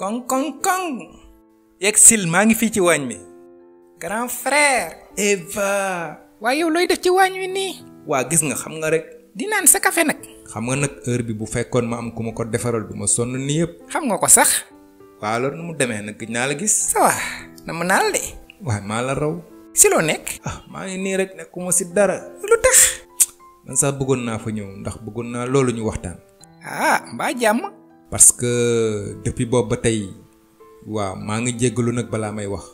kong kong kong yegsil maa ngi fii ci waañ mi. grand frère. Eva. waaye yow looy def ci waañ wi nii. waa gis nga xam nga rek. di naan sa café nag. xam nga nag heure bi bu fekkoon ma am ku ma ko defaral du ma sonn nii yëpp. xam nga ko sax. waaw loolu nu mu demee nag gëj naa la gis. ça va na mu naal de. waaye maa la raw. si loo nekk. maa ngi nii rek nekkuma si dara. lu tax. man sax bëggoon naa fa ñëw ndax bëggoon naa loolu ñu waxtaan. mbaa jàmm. parce que depuis boobu ba tey waaw maa ngi jéggalu nag balaa may wax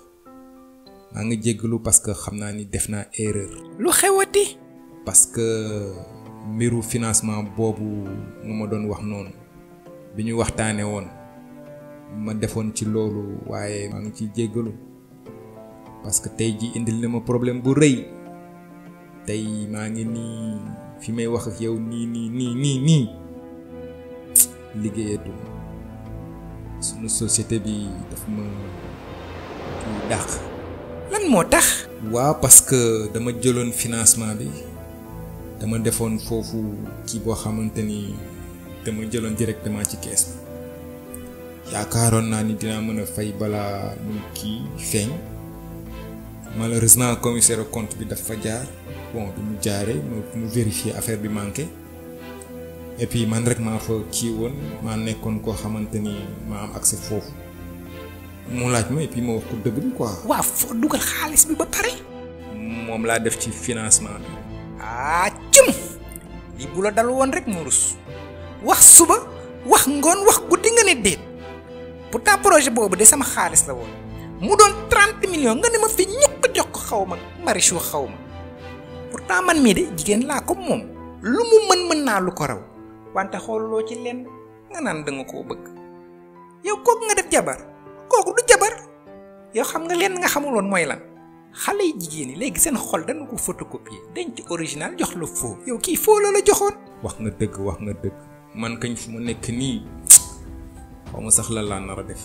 maa ngi jéggalu parce que xam naa ni def naa erreur. lu xewati. parce que mbiru financement boobu nga ma doon wax noonu bi ñu waxtaanee woon ma defoon ci loolu waaye maa ngi ciy jéggalu parce que tey ji indil na ma problème bu rëy tey maa ngi nii fi may wax ak yow nii liggéeyatu sunu société bi daf ma kii dàq. lan moo tax. waaw parce que dama jëloon financement bi dama defoon foofu kii boo xamante ni dama jëloon directement ci kees bi yaakaaroon naa ni dinaa mën a fay balaa muy kii feeñ malheureusement commissaire au compte bi dafa jaar bon bi mu jaaree mu vérifier affaire bi manqué. et puis man rek maa fa kii woon maa nekkoon koo xamante ni maa am accès foofu mu laaj ma et puis ma wax ko dëgg bi quoi. waaw foo dugal xaalis bi ba pare. moom laa def ci financement bi. cim lii bu la dal woon rek mu rus wax suba wax ngoon wax guddi nga ne déet pourtant projet boobu de sama xaalis la woon mu doon 30 millions nga ne ma fi ñukk jox ko xaw ma Marichou xaw ma pourtant man mii de jigéen laa ko moom lu mu mën naa lu ko raw. wante xooluloo ci lenn nga naan danga koo bëgg yow kooku nga def jabar kooku du jabar yow xam nga lenn nga xamuloon mooy lan xale yi jigéen yi léegi seen xol dana ko photocopier denc original jox la faux yow kii faux la joxoon. wax nga dëgg man kañ fu ma nekk nii xaw ma sax la laa nar a def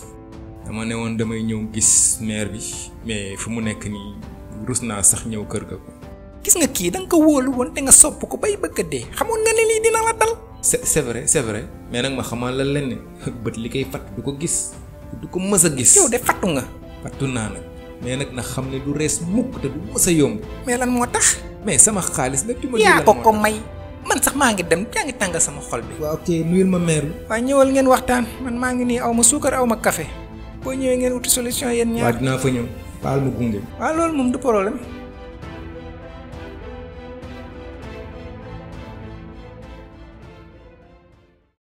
dama ne woon damay ñëw gis maire bi mais fu mu nekk nii rus naa sax ñëw kër ga ko. gis nga kii da nga ko wóolu woon te nga sopp ko bay bëgg a dee xamoon nga ne lii dina la dal. c'est vrai mais nag ma xamal la leen ne bët li koy fatt du ko gis du ko mës a gis. yow de fattu nga. fattu naa nag mais nag na xam ne du rees mukk te du mës a yomb. mais lan moo tax. mais sama xaalis la. yaa ko may man sax maa ngi dem yaa ngi tàngal sama xol bi. waaw ok nuyul ma mère bi. waaw ñëwal ngeen waxtaan man maa ngi nii aw ma suukar aw ma café boo ñëwee ngeen wuti solution yéen ñaar. waaw dinaa fa ñëw baal ma gunge. waaw loolu moom du problème.